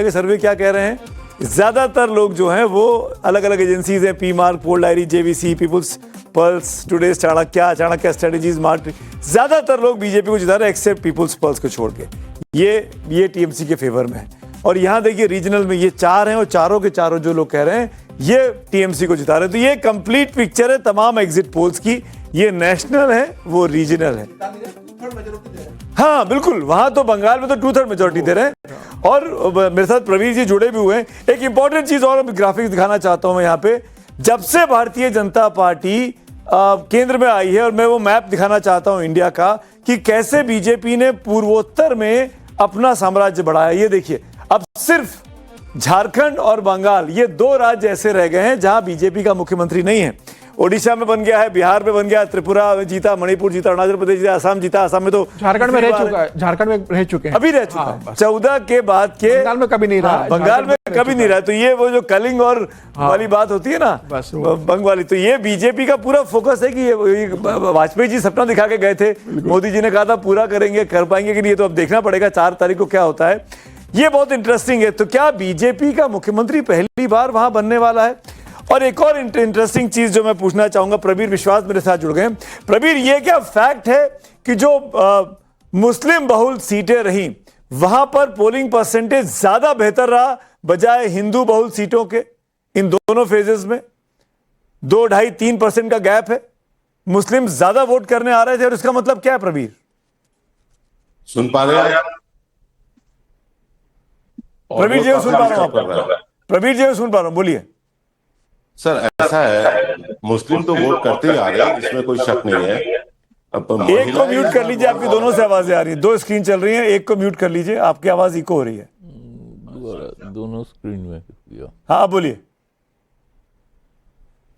के सर्वे क्या कह रहे हैं? ज्यादातर लोग जो हैं वो अलग अलग एजेंसीज हैं, P Marq, Poll Diary, JVC, People's Pulse, Today's Chanakya strategies, Marq, ज्यादातर लोग बीजेपी को जिता रहे हैं एक्सेप्ट पीपुल्स पल्स को छोड़ के। ये टीएमसी के फेवर में है। और यहाँ देखिए रीजनल में ये 4 हैं और चारों के चारों जो लोग कह रहे हैं ये टीएमसी को जिता रहे हैं। तो ये कंप्लीट पिक्चर है तमाम एग्जिट पोल्स की। ये नेशनल है, वो रीजनल है। हाँ बिल्कुल, वहां तो बंगाल में तो 2/3 मेजोरिटी दे रहे हैं। और मेरे साथ प्रवीर जी जुड़े भी हुए हैं। एक इंपॉर्टेंट चीज और ग्राफिक्स दिखाना चाहता हूं मैं यहाँ पे। जब से भारतीय जनता पार्टी केंद्र में आई है, और मैं वो मैप दिखाना चाहता हूं इंडिया का कि कैसे बीजेपी ने पूर्वोत्तर में अपना साम्राज्य बढ़ाया। ये देखिए, अब सिर्फ झारखंड और बंगाल ये 2 राज्य ऐसे रह गए हैं जहां बीजेपी का मुख्यमंत्री नहीं है। ओडिशा में बन गया है, बिहार में बन गया, त्रिपुरा में जीता, मणिपुर जीता, अरुणाचल प्रदेश जीता, असम जीता। असम में तो झारखंड में रह चुका है, झारखंड में रह चुके हैं, अभी रह चुका है। 14 के बाद के बंगाल में कभी नहीं रहा, बंगाल में कभी नहीं रहा। तो ये वो जो कलिंग और वाली बात होती है ना, बंग वाली, तो ये बीजेपी का पूरा फोकस है कि ये वाजपेयी जी सपना दिखा के गए थे, मोदी जी ने कहा था पूरा करेंगे, कर पाएंगे कि नहीं, तो अब देखना पड़ेगा 4 तारीख को क्या होता है। ये बहुत इंटरेस्टिंग है। तो क्या बीजेपी का मुख्यमंत्री पहली बार वहां बनने वाला है? और एक और इंटरेस्टिंग चीज जो मैं पूछना चाहूंगा, प्रवीर विश्वास मेरे साथ जुड़ गए। प्रवीर, ये क्या फैक्ट है कि जो मुस्लिम बहुल सीटें रहीं वहां पर पोलिंग परसेंटेज ज्यादा बेहतर रहा बजाय हिंदू बहुल सीटों के? इन दोनों फेजेस में 2, 2.5, 3% का गैप है। मुस्लिम ज्यादा वोट करने आ रहे थे, और इसका मतलब क्या है प्रवीर? सुन पा रहे हैं प्रवीर जी सुन पा रहा हूं, प्रवीर जी सुन पा रहा हूं, बोलिए सर। ऐसा है, मुस्लिम तो वोट करते ही आ रहे हैं, इसमें कोई शक नहीं है। एक को म्यूट कर लीजिए, आपकी दोनों से आवाजें आ रही है, 2 स्क्रीन चल रही हैं, एक को म्यूट कर लीजिए, आपकी आवाज इको हो रही है दोनों स्क्रीन में। हाँ बोलिए,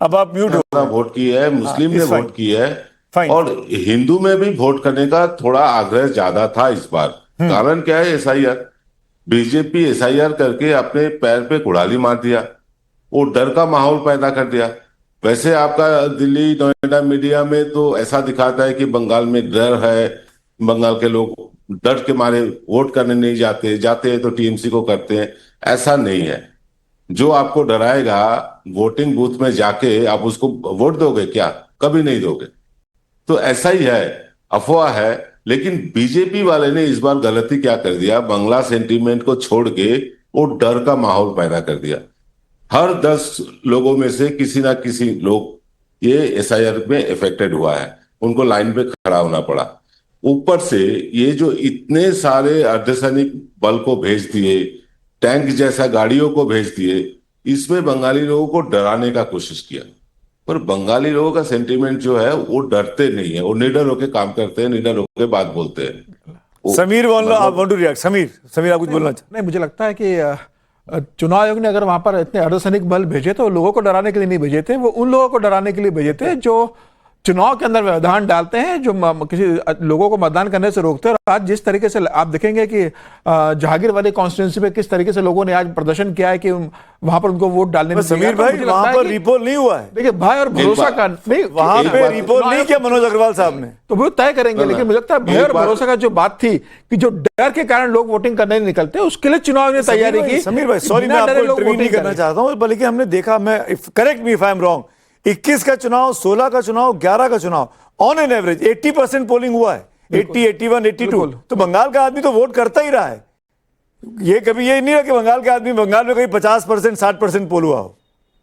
अब आप म्यूट हो। वोट की है, मुस्लिम ने वोट की है, और हिंदू में भी वोट करने का थोड़ा आग्रह ज्यादा था इस बार। कारण क्या है? एसआईआर, बीजेपी एसआईआर करके अपने पैर पे कुड़ाली मार दिया, वो डर का माहौल पैदा कर दिया। वैसे आपका दिल्ली नोएडा मीडिया में तो ऐसा दिखाता है कि बंगाल में डर है, बंगाल के लोग डर के मारे वोट करने नहीं जाते, जाते हैं तो टीएमसी को करते हैं। ऐसा नहीं है। जो आपको डराएगा, वोटिंग बूथ में जाके आप उसको वोट दोगे क्या? कभी नहीं दोगे। तो ऐसा ही है, अफवाह है। लेकिन बीजेपी वाले ने इस बार गलती क्या कर दिया, बंगला सेंटीमेंट को छोड़ के वो डर का माहौल पैदा कर दिया। हर 10 लोगों में से किसी ना किसी लोग ये एसआईआर में इफेक्टेड हुआ है, उनको लाइन पे खड़ा होना पड़ा। ऊपर से ये जो इतने सारे अर्धसैनिक बल को भेज दिए, टैंक जैसा गाड़ियों को भेज दिए, इसमें बंगाली लोगों को डराने का कोशिश किया। पर बंगाली लोगों का सेंटीमेंट जो है वो डरते नहीं है, वो निडर होकर काम करते हैं, निडर होकर बात बोलते हैं। समीर आप वांट टू रिएक्ट? समीर आप कुछ बोलना चाहते? नहीं, मुझे लगता है कि चुनाव आयोग ने अगर वहां पर इतने अर्धसैनिक बल भेजे तो लोगों को डराने के लिए नहीं भेजे थे, वो उन लोगों को डराने के लिए भेजे थे जो चुनाव के अंदर व्यवधान डालते हैं, जो किसी लोगों को मतदान करने से रोकते हैं। और आज जिस तरीके से आप देखेंगे कि जहांगीर वाली कॉन्स्टिट्यूंसी पे किस तरीके से लोगों ने आज प्रदर्शन किया है कि वहां पर उनको वोट डालने में। समीर भाई, वहां पर रिपोल नहीं हुआ है। देखिए भाई, और भरोसा का नहीं, वहां पे रिपोल नहीं किया मनोज अग्रवाल साहब ने, तो वो तय करेंगे। लेकिन मुझे लगता है भय और भरोसा का जो बात थी कि जो डर के कारण लोग वोटिंग करने नहीं निकलते, उसके लिए चुनाव ने तैयारी की। समीर भाई सॉरी, मैं आपको इंटरव्यू नहीं करना चाहता हूं, बल्कि हमने देखा, मैं correct me if I am wrong, 21 का चुनाव, 16 का चुनाव, 11 का चुनाव, ऑन एन एवरेज 80% पोलिंग हुआ है, 80, 81, 82। तो बंगाल का आदमी तो वोट करता ही रहा है। ये कभी ये नहीं है कि बंगाल का आदमी, बंगाल में कहीं 50%, 60% पोल हुआ हो।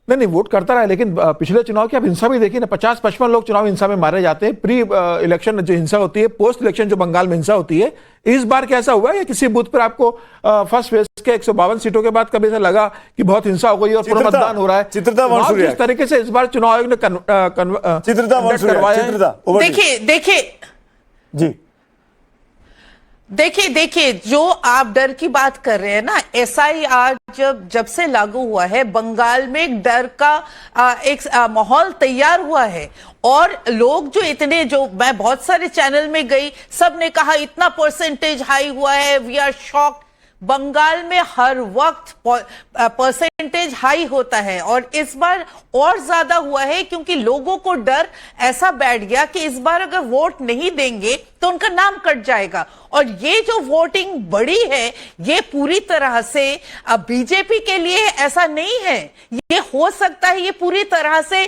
नहीं, वोट करता रहा है। लेकिन पिछले चुनाव की आप हिंसा भी देखिए ना, 50-55 लोग चुनाव हिंसा में मारे जाते हैं। प्री इलेक्शन जो हिंसा होती है, पोस्ट इलेक्शन जो बंगाल में हिंसा होती है, इस बार कैसा हुआ है? किसी बूथ पर आपको फर्स्ट फेज के 152 सीटों के बाद कभी ऐसा लगा कि बहुत हिंसा हो गई और पुनर्मतदान हो रहा है? जिस तरीके से इस बार चुनाव आयोग ने करवाया। देखिए जी, देखिए जो आप डर की बात कर रहे हैं ना, एसआईआर जब से लागू हुआ है, बंगाल में एक डर का एक माहौल तैयार हुआ है। और लोग जो इतने, जो मैं बहुत सारे चैनल में गई, सब ने कहा इतना परसेंटेज हाई हुआ है, वी आर शॉक्ड। बंगाल में हर वक्त परसेंटेज हाई होता है, और इस बार और ज्यादा हुआ है क्योंकि लोगों को डर ऐसा बैठ गया कि इस बार अगर वोट नहीं देंगे तो उनका नाम कट जाएगा। और ये जो वोटिंग बढ़ी है ये पूरी तरह से बीजेपी के लिए ऐसा नहीं है, ये हो सकता है ये पूरी तरह से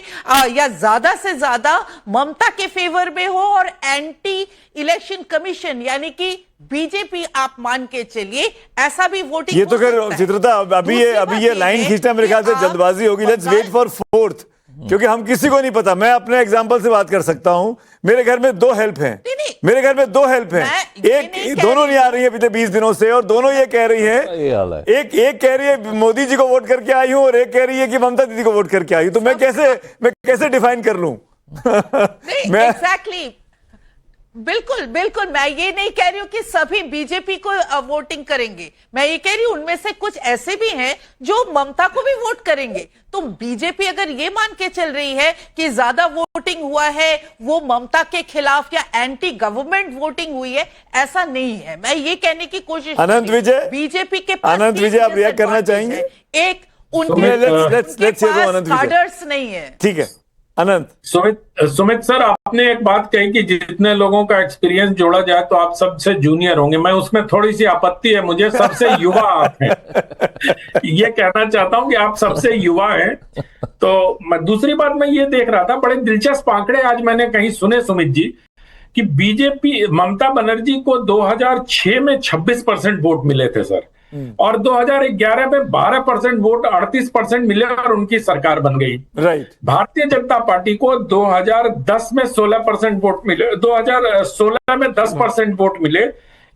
या ज्यादा से ज्यादा ममता के फेवर में हो और एंटी इलेक्शन कमीशन यानी कि बीजेपी आप मान के चलिए ऐसा भी वोटिंग। ये तो खैर चित्रता अभी ये लाइन खींचना मेरे ख्याल से जल्दबाजी होगी। लेट्स वेट फॉर फोर्थ, क्योंकि हम किसी को नहीं पता। मैं अपने एग्जांपल से बात कर सकता हूं। मेरे घर में 2 हेल्प हैं, मेरे घर में 2 हेल्प हैं, एक दोनों नहीं आ रही है पिछले 20 दिनों से, और दोनों ये कह रही है, एक कह रही है मोदी जी को वोट करके आई हूं और एक कह रही है कि ममता दीदी को वोट करके आई हूं। तो मैं कैसे डिफाइन कर लूं? मैं एग्जैक्टली बिल्कुल बिल्कुल मैं ये नहीं कह रही हूं कि सभी बीजेपी को वोटिंग करेंगे, मैं ये कह रही हूं उनमें से कुछ ऐसे भी हैं जो ममता को भी वोट करेंगे। तो बीजेपी अगर ये मान के चल रही है कि ज्यादा वोटिंग हुआ है वो ममता के खिलाफ या एंटी गवर्नमेंट वोटिंग हुई है, ऐसा नहीं है। मैं ये कहने की कोशिश अनंत विजय, बीजेपी के अनंत विजय आप रिएक्ट करना चाहेंगे? एक उनके पास कार्डर्स नहीं है। ठीक है अनंत। सुमित सर, आपने एक बात कही कि जितने लोगों का एक्सपीरियंस जोड़ा जाए तो आप सबसे जूनियर होंगे। मैं उसमें थोड़ी सी आपत्ति है, मुझे सबसे युवा आप हैं। ये कहना चाहता हूं कि आप सबसे युवा हैं। तो दूसरी बात मैं ये देख रहा था, बड़े दिलचस्प आंकड़े आज मैंने कहीं सुने सुमित जी, कि बीजेपी ममता बनर्जी को 2006 में 26% वोट मिले थे सर, और 2011 में 12% वोट 38% मिले और उनकी सरकार बन गई। राइट। भारतीय जनता पार्टी को 2010 में 16% वोट मिले, 2016 में 10% वोट मिले,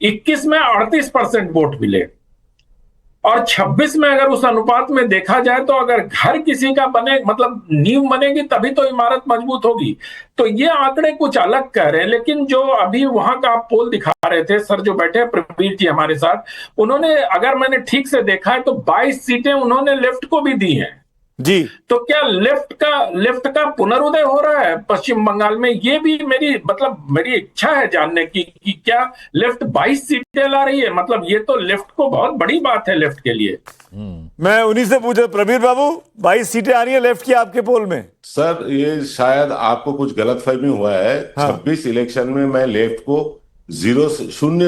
21 में 38% वोट मिले, और 26 में अगर उस अनुपात में देखा जाए तो अगर घर किसी का बने, मतलब नींव बनेगी तभी तो इमारत मजबूत होगी। तो ये आंकड़े कुछ अलग कह रहे हैं। लेकिन जो अभी वहां का आप पोल दिखा रहे थे सर, जो बैठे प्रवीर जी हमारे साथ, उन्होंने, अगर मैंने ठीक से देखा है तो 22 सीटें उन्होंने लेफ्ट को भी दी हैं जी। तो क्या लेफ्ट का पुनरुदय हो रहा है पश्चिम बंगाल में? ये भी मेरी इच्छा है जानने की कि क्या लेफ्ट 22 सीटें ला रही है? मतलब ये तो लेफ्ट को बहुत बड़ी बात है, लेफ्ट के लिए। मैं उन्हीं से पूछा, प्रवीर बाबू 22 सीटें आ रही है लेफ्ट की आपके पोल में? सर ये शायद आपको कुछ गलतफहमी हुआ है। हाँ। 26 इलेक्शन में मैं लेफ्ट को 0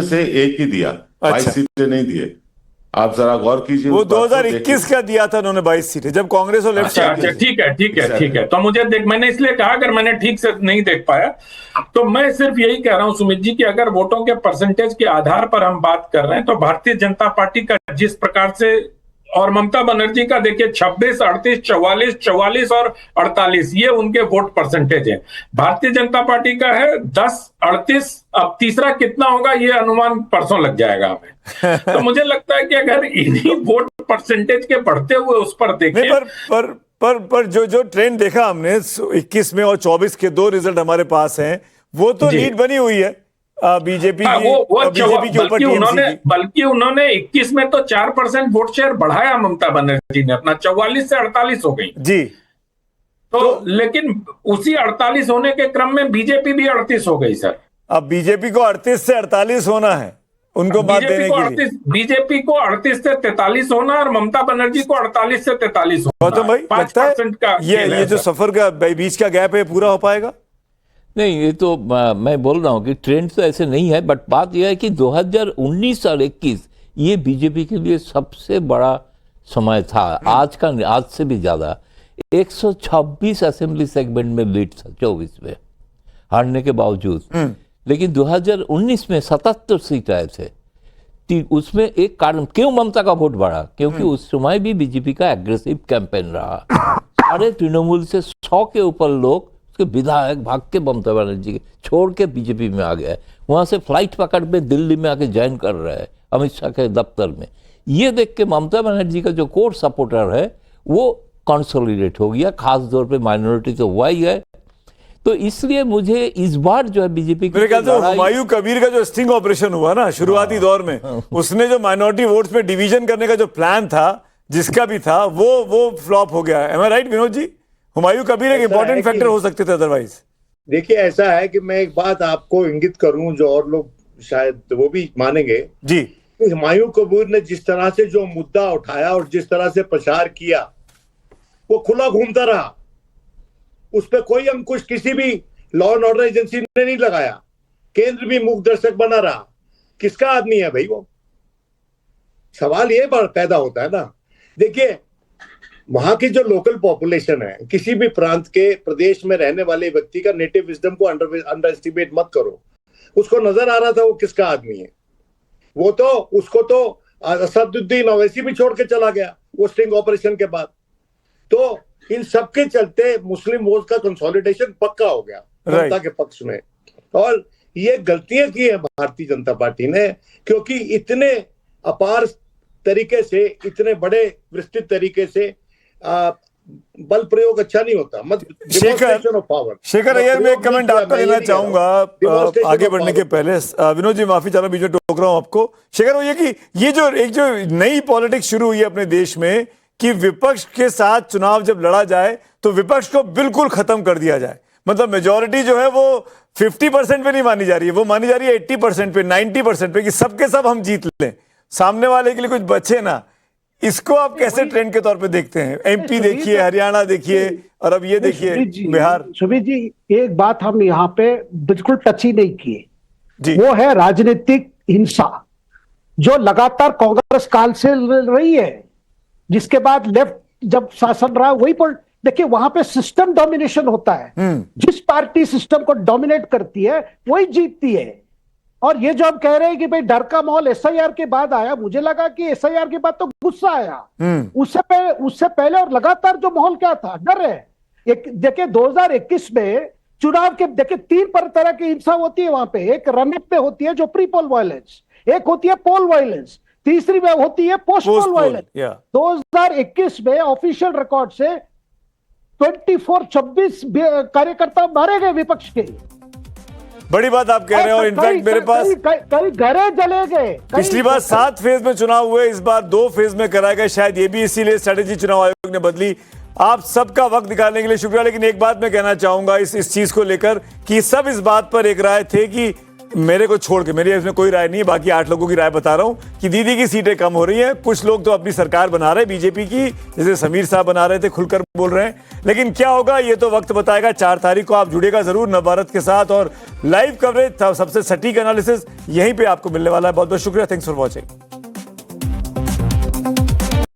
से 1 ही दिया, 22 सीटें नहीं दिए। आप जरा गौर कीजिए। वो 2021 का दिया था उन्होंने 22 सीटें, जब कांग्रेस और लेफ्ट। अच्छा, ठीक है। तो मुझे मैंने इसलिए कहा, अगर मैंने ठीक से नहीं देख पाया तो मैं सिर्फ यही कह रहा हूं सुमित जी कि अगर वोटों के परसेंटेज के आधार पर हम बात कर रहे हैं तो भारतीय जनता पार्टी का जिस प्रकार से, और ममता बनर्जी का देखिए 26, 38, 44, 44 और 48, ये उनके वोट परसेंटेज है। भारतीय जनता पार्टी का है 10, 38, अब तीसरा कितना होगा ये अनुमान परसों लग जाएगा हमें। तो मुझे लगता है कि अगर इन्हीं वोट परसेंटेज के बढ़ते हुए उस पर देखें, पर जो ट्रेंड देखा हमने 21 में और 24 के 2 रिजल्ट हमारे पास हैं, वो तो लीड बनी हुई है बीजेपी बीजेपी के ऊपर टीएमसी की। बल्कि उन्होंने 21 में तो 4% वोट शेयर बढ़ाया ममता बनर्जी ने, अपना 44 से 48 हो गई जी। तो लेकिन उसी 48 होने के क्रम में बीजेपी भी 38 हो गई सर। अब बीजेपी को 38 से 48 होना है, उनको बात देने के लिए बीजेपी को 38 से 43 होना और ममता बनर्जी को 48 से 43 होना। गौतम भाई, 5% का ये जो सफर का बीच का गैप है पूरा हो पाएगा? नहीं, ये तो मैं बोल रहा हूँ कि ट्रेंड तो ऐसे नहीं है, बट बात यह है कि 2019 और 21 ये बीजेपी के लिए सबसे बड़ा समय था, आज से भी ज्यादा। 126 असेंबली सेगमेंट में लीड था 24 में हारने के बावजूद। लेकिन 2019 में 77 सीट आए थे। उसमें एक कारण क्यों ममता का वोट बढ़ा, क्योंकि उस समय भी बीजेपी का एग्रेसिव कैंपेन रहा। सारे तृणमूल से 100 के ऊपर लोग, उसके विधायक भाग के ममता बनर्जी के छोड़ के बीजेपी में आ गए, वहां से फ्लाइट पकड़ पे दिल्ली में आके ज्वाइन कर रहे हैं अमित शाह के दफ्तर में। ये देख के ममता बनर्जी का जो कोर सपोर्टर है वो कंसोलिडेट हो गया, खास तौर पे माइनॉरिटी तो हुआ ही है। तो इसलिए मुझे इस बार जो है बीजेपी मेरे ख्याल से हुमायूं कबीर का जो स्टिंग ऑपरेशन हुआ ना शुरुआती दौर में, उसने जो माइनॉरिटी वोट्स में डिवीजन करने का जो प्लान था, जिसका भी था, वो फ्लॉप हो गया। एम आई राइट विनोद जी? हुमायूं कबीर एक इंपॉर्टेंट फैक्टर हो सकते थे अदरवाइज। देखिए ऐसा है कि मैं एक बात आपको इंगित करूं जो और लोग शायद वो भी मानेंगे जी। हुमायूं कबीर ने जिस तरह से जो मुद्दा उठाया और जिस तरह से प्रचार किया, वो खुला घूमता रहा, उस पर कोई अंकुश किसी भी लॉ एंड ऑर्डर एजेंसी ने नहीं लगाया। केंद्र भी मूक दर्शक बना रहा। किसका आदमी है भाई वो? सवाल ये पैदा होता है ना। देखिए, वहां की जो लोकल पॉपुलेशन है, किसी भी प्रांत के प्रदेश में रहने वाले व्यक्ति का नेटिव विजडम को अंडर एस्टिमेट मत करो। उसको नजर आ रहा था वो किसका आदमी है। वो तो उसको तो असदुद्दीन ओवैसी भी छोड़ के चला गया वो स्टिंग ऑपरेशन के बाद। तो इन सब के चलते मुस्लिम वोट का कंसोलिडेशन पक्का हो गया जनता के पक्ष में। और ये गलतियां की है भारतीय जनता पार्टी ने, क्योंकि इतने अपार तरीके से, इतने बड़े विस्तृत तरीके से बल प्रयोग अच्छा नहीं होता। शेखर अय्यर, मैं एक कमेंट आपका लेना चाहूंगा आगे बढ़ने के पहले। विनोद जी, माफी चाह रहा हूं, बीच में टोक रहा हूं आपको। शेखर, वो ये कि ये जो एक जो नई पॉलिटिक्स शुरू हुई है अपने देश में कि विपक्ष के साथ चुनाव जब लड़ा जाए तो विपक्ष को बिल्कुल खत्म कर दिया जाए। मतलब मेजोरिटी जो है वो 50% पे नहीं मानी जा रही है, वो मानी जा रही है 80% पे, 90% पे, कि सबके सब हम जीत लें, सामने वाले के लिए कुछ बचे ना। इसको आप कैसे ट्रेंड के तौर पे देखते हैं? एमपी देखिए, हरियाणा देखिए, और अब ये देखिए बिहार। सुमित जी, एक बात हम यहाँ पे बिल्कुल टच ही नहीं किए जी, वो है राजनीतिक हिंसा जो लगातार कांग्रेस काल से रही है, जिसके बाद लेफ्ट जब शासन रहा वही पर। देखिए, वहां पे सिस्टम डोमिनेशन होता है। जिस पार्टी सिस्टम को डोमिनेट करती है वही जीतती है। और ये जो हम कह रहे हैं कि भाई डर का माहौल एसआईआर के बाद आया, मुझे लगा कि एसआईआर के बाद तो गुस्सा आया। उससे पहले और लगातार जो माहौल क्या था, डर है। देखिए 2021 में चुनाव के, देखिए 3 तरह की हिंसा होती है वहां पे। एक रनअप पे होती है जो प्री पोल वायलेंस, एक होती है पोल वायलेंस, तीसरी में होती है पोस्ट पोल वायलेंस। 2021 में ऑफिशियल रिकॉर्ड से 24-26 कार्यकर्ता मारे गए विपक्ष के। बड़ी बात आप कह रहे हैं। और इनफैक्ट मेरे पास कई घरे जले गए। पिछली बार 7 फेज में चुनाव हुए, इस बार 2 फेज में कराए गए। शायद ये भी इसीलिए स्ट्रेटेजी चुनाव आयोग ने बदली। आप सबका वक्त निकालने के लिए शुक्रिया। लेकिन एक बात मैं कहना चाहूंगा इस चीज को लेकर कि सब इस बात पर एक राय थे कि मेरे को छोड़ के, मेरी इसमें कोई राय नहीं है, बाकी 8 लोगों की राय बता रहा हूं कि दीदी की सीटें कम हो रही हैं। कुछ लोग तो अपनी सरकार बना रहे हैं बीजेपी की, जैसे समीर साहब बना रहे थे, खुलकर बोल रहे हैं। लेकिन क्या होगा ये तो वक्त बताएगा। 4 तारीख को आप जुड़ेगा जरूर नवभारत के साथ, और लाइव कवरेज, सबसे सटीक एनालिसिस यहीं पे आपको मिलने वाला है। बहुत बहुत शुक्रिया। Thanks for watching.